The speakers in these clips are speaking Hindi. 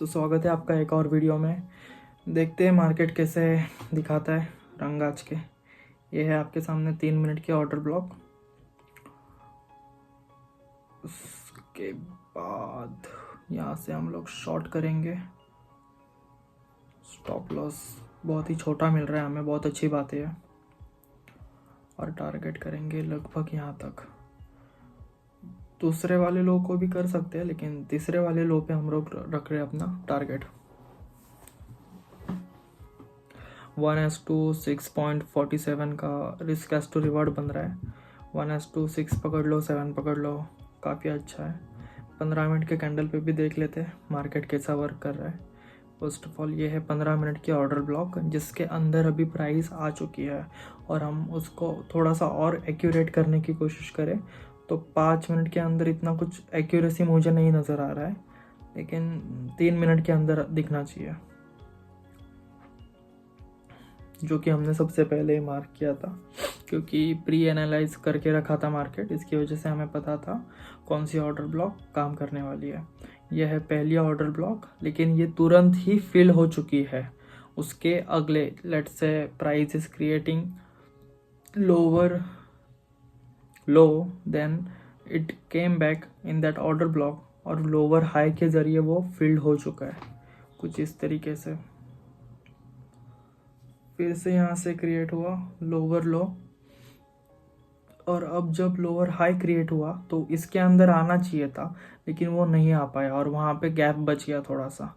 तो स्वागत है आपका एक और वीडियो में। देखते हैं मार्केट कैसे दिखाता है रंग आज के। ये है आपके सामने 3 मिनट के ऑर्डर ब्लॉक। उसके बाद यहाँ से हम लोग शॉर्ट करेंगे। स्टॉप लॉस बहुत ही छोटा मिल रहा है हमें, बहुत अच्छी बात है। और टारगेट करेंगे लगभग यहाँ तक। दूसरे वाले लो को भी कर सकते हैं, लेकिन तीसरे वाले लो पे हम लोग रख रहे हैं अपना टारगेट। 1:6.47 का रिस्क एस टू रिवॉर्ड बन रहा है। 1:6 पकड़ लो, 7 पकड़ लो, काफ़ी अच्छा है। 15 मिनट के कैंडल पे भी देख लेते हैं मार्केट कैसा वर्क कर रहा है। फर्स्ट ऑफ ऑल ये है 15 मिनट की ऑर्डर ब्लॉक, जिसके अंदर अभी प्राइस आ चुकी है। और हम उसको थोड़ा सा और एक्यूरेट करने की कोशिश करें तो 5 मिनट के अंदर इतना कुछ एक्यूरेसी मुझे नहीं नज़र आ रहा है, लेकिन 3 मिनट के अंदर दिखना चाहिए, जो कि हमने सबसे पहले ही मार्क किया था, क्योंकि प्री एनालाइज करके रखा था मार्केट। इसकी वजह से हमें पता था कौन सी ऑर्डर ब्लॉक काम करने वाली है। यह है पहली ऑर्डर ब्लॉक, लेकिन ये तुरंत ही फिल हो चुकी है। उसके अगले लेट्स से price is creating lower low, then it came back in that order block और लोअर हाई के ज़रिए वो फिल्ड हो चुका है कुछ इस तरीके से। फिर से यहाँ से क्रिएट हुआ लोअर लो, और अब जब लोअर हाई क्रिएट हुआ तो इसके अंदर आना चाहिए था, लेकिन वो नहीं आ पाया और वहाँ पे गैप बच गया थोड़ा सा।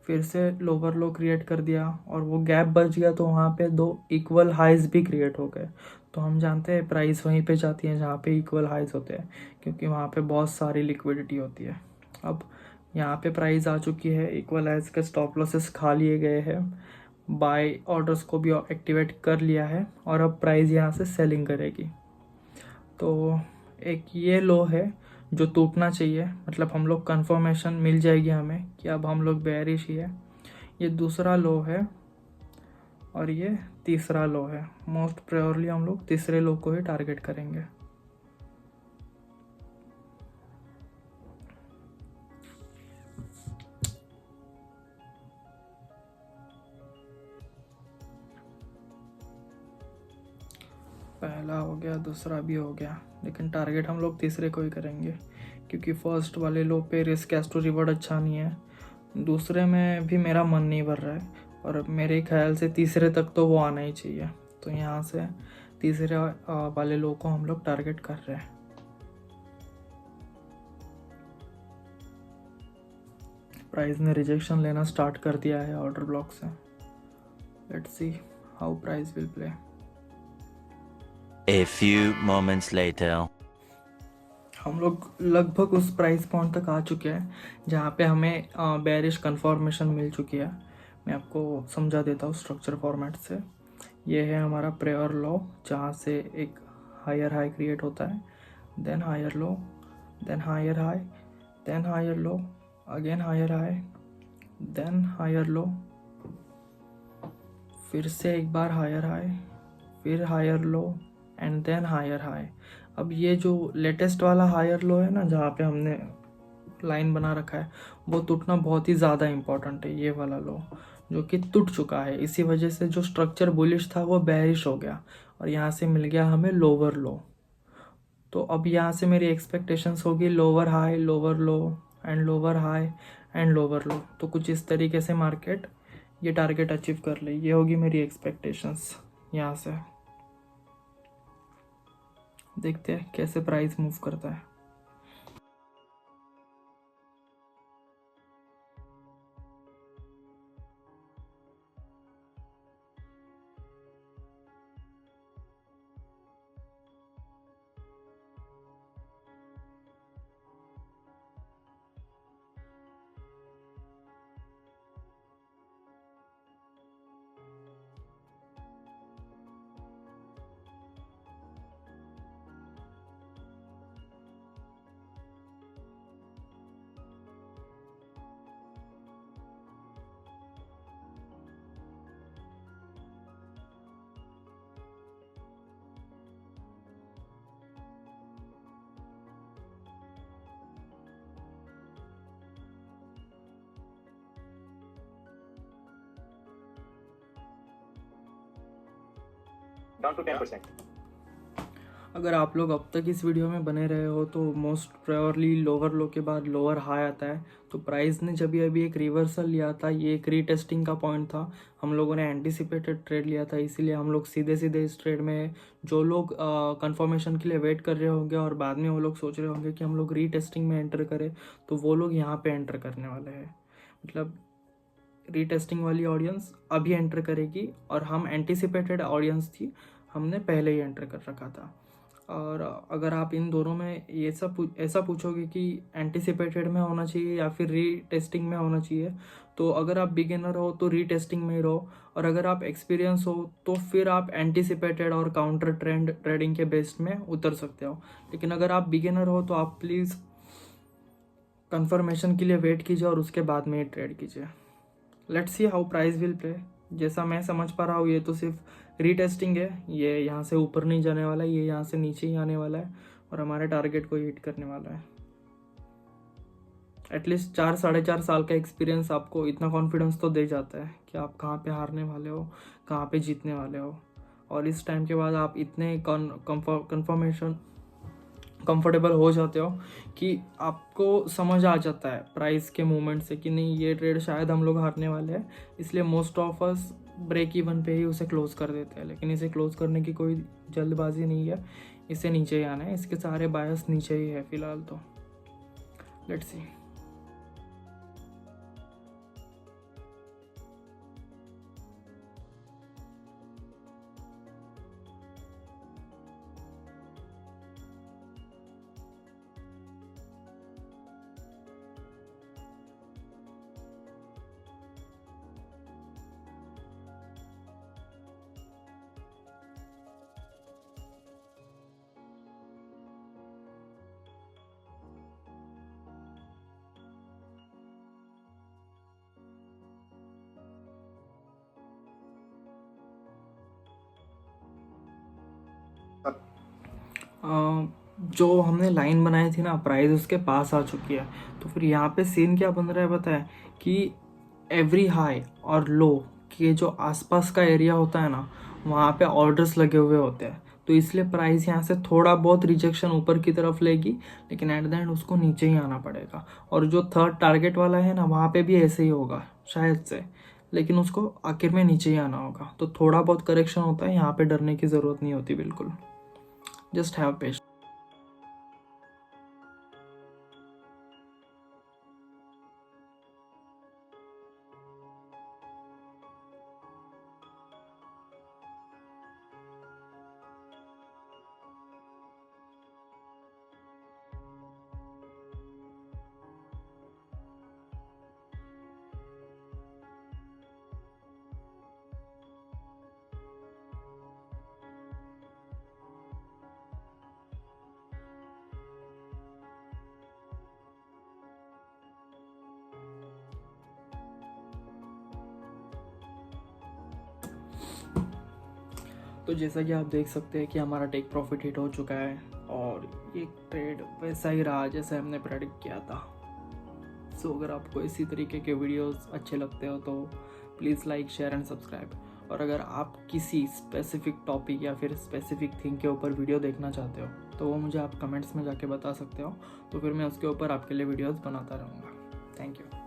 फिर से लोअर लो क्रिएट कर दिया और वो गैप बच गया, तो वहाँ पे 2 इक्वल हाइज भी क्रिएट हो गए। तो हम जानते हैं प्राइस वहीं पे जाती है जहाँ पे इक्वल हाइज होते हैं, क्योंकि वहाँ पे बहुत सारी लिक्विडिटी होती है। अब यहाँ पे प्राइस आ चुकी है, इक्वल हाइज के स्टॉप लॉसेस खा लिए गए हैं, बाय ऑर्डर्स को भी एक्टिवेट कर लिया है, और अब प्राइस यहाँ से सेलिंग करेगी। तो एक ये लो है जो टूटना चाहिए, मतलब हम लोग कंफर्मेशन मिल जाएगी हमें कि अब हम लोग बेयरिश ही है। ये दूसरा लो है और ये तीसरा लो है। मोस्ट प्रायोरली हम लोग तीसरे लो को ही टारगेट करेंगे। पहला हो गया, दूसरा भी हो गया, लेकिन टारगेट हम लोग तीसरे को ही करेंगे, क्योंकि फर्स्ट वाले लो पे रिस्क एस टू रिवॉर्ड अच्छा नहीं है। दूसरे में भी मेरा मन नहीं भर रहा है, और मेरे ख्याल से तीसरे तक तो वो आना ही चाहिए। तो यहाँ से तीसरे वाले लो को हम लोग टारगेट कर रहे हैं। प्राइस ने रिजेक्शन लेना स्टार्ट कर दिया है ऑर्डर ब्लॉक से। Let's see how price will play. A few moments later. हम लोग लगभग उस प्राइस पॉइंट तक आ चुके हैं जहाँ पे हमें बेरिश कंफर्मेशन मिल चुकी है। मैं आपको समझा देता हूँ स्ट्रक्चर फॉर्मेट से। ये है हमारा प्रेयर लो, जहाँ से एक हायर हाई क्रिएट होता है, then higher low, then higher high, then higher low, again higher high, then higher low, फिर से एक बार हायर हाई, फिर higher low, and then higher high. अब ये जो लेटेस्ट वाला हायर लो है ना, जहाँ पे हमने लाइन बना रखा है, वो टूटना बहुत ही ज़्यादा इम्पोर्टेंट है। ये वाला लो जो कि टूट चुका है, इसी वजह से जो स्ट्रक्चर बुलिश था वो बेरिश हो गया, और यहाँ से मिल गया हमें लोअर लो। तो अब यहाँ से मेरी एक्सपेक्टेशंस होगी lower high, lower low, and lower high, and lower लो। तो कुछ इस तरीके से मार्केट ये टारगेट अचीव कर ले, ये होगी मेरी एक्सपेक्टेशंस। यहाँ से देखते हैं कैसे प्राइस मूव करता है। down to 10%. अगर आप लोग अब तक इस वीडियो में बने रहे हो तो मोस्ट प्रायोरली लोअर लो के बाद लोअर हाई आता है। तो प्राइस ने जब अभी एक रिवर्सल लिया था, ये एक रीटेस्टिंग का पॉइंट था। हम लोगों ने एंटिसिपेटेड ट्रेड लिया था, इसीलिए हम लोग सीधे सीधे इस ट्रेड में, जो लोग कंफर्मेशन के लिए वेट कर रहे होंगे और बाद में वो लोग सोच रहे होंगे कि हम लोग रीटेस्टिंग में एंटर करें, तो वो लोग यहाँ पे एंटर करने वाले हैं। मतलब रीटेस्टिंग वाली ऑडियंस अभी एंटर करेगी और हम एंटिसिपेटेड ऑडियंस थी, हमने पहले ही एंटर कर रखा था। और अगर आप इन दोनों में ये सब ऐसा पूछोगे कि एंटिसिपेटेड में होना चाहिए या फिर रीटेस्टिंग में होना चाहिए, तो अगर आप बिगिनर हो तो रीटेस्टिंग में ही रहो, और अगर आप एक्सपीरियंस हो तो फिर आप एंटिसिपेटेड और काउंटर ट्रेंड ट्रेडिंग के बेस्ड में उतर सकते हो। लेकिन अगर आप बिगिनर हो तो आप प्लीज़ कंफर्मेशन के लिए वेट कीजिए और उसके बाद में ही ट्रेड कीजिए। Let's see how price will play. जैसा मैं समझ पा रहा हूँ, ये तो सिर्फ रीटेस्टिंग है, ये यहाँ से ऊपर नहीं जाने वाला है, ये यहाँ से नीचे ही आने वाला है और हमारे टारगेट को हिट करने वाला है। एटलीस्ट 4-4.5 साल का एक्सपीरियंस आपको इतना कॉन्फिडेंस तो दे जाता है कि आप कहाँ पे हारने वाले हो, कहाँ पे जीतने वाले हो। और इस टाइम के बाद आप इतने कंफर्टेबल हो जाते हो कि आपको समझ आ जाता है प्राइस के मूवमेंट से कि नहीं, ये ट्रेड शायद हम लोग हारने वाले हैं, इसलिए most of us break even पे ही उसे क्लोज कर देते हैं। लेकिन इसे क्लोज करने की कोई जल्दबाजी नहीं है, इसे नीचे ही आना है, इसके सारे बायस नीचे ही है फिलहाल। तो लेट्स सी। जो हमने लाइन बनाई थी ना, प्राइस उसके पास आ चुकी है। तो फिर यहाँ पे सीन क्या बन रहा है पता है, कि एवरी हाई और लो के जो आसपास का एरिया होता है ना, वहाँ पे ऑर्डर्स लगे हुए होते हैं। तो इसलिए प्राइस यहाँ से थोड़ा बहुत रिजेक्शन ऊपर की तरफ लेगी, लेकिन एट द एंड उसको नीचे ही आना पड़ेगा। और जो थर्ड टारगेट वाला है ना, वहाँ पे भी ऐसे ही होगा शायद से, लेकिन उसको आखिर में नीचे ही आना होगा। तो थोड़ा बहुत करेक्शन होता है, यहाँ पे डरने की ज़रूरत नहीं होती बिल्कुल। Just have patience. तो जैसा कि आप देख सकते हैं कि हमारा टेक प्रॉफिट हिट हो चुका है और ये ट्रेड वैसा ही रहा जैसे हमने प्रेडिक्ट किया था। सो अगर आपको इसी तरीके के वीडियोस अच्छे लगते हो तो please like, share and subscribe. और अगर आप किसी स्पेसिफिक टॉपिक या फिर स्पेसिफिक थिंग के ऊपर वीडियो देखना चाहते हो तो वो मुझे आप कमेंट्स में जाके बता सकते हो, तो फिर मैं उसके ऊपर आपके लिए वीडियोस बनाता रहूँगा। Thank you.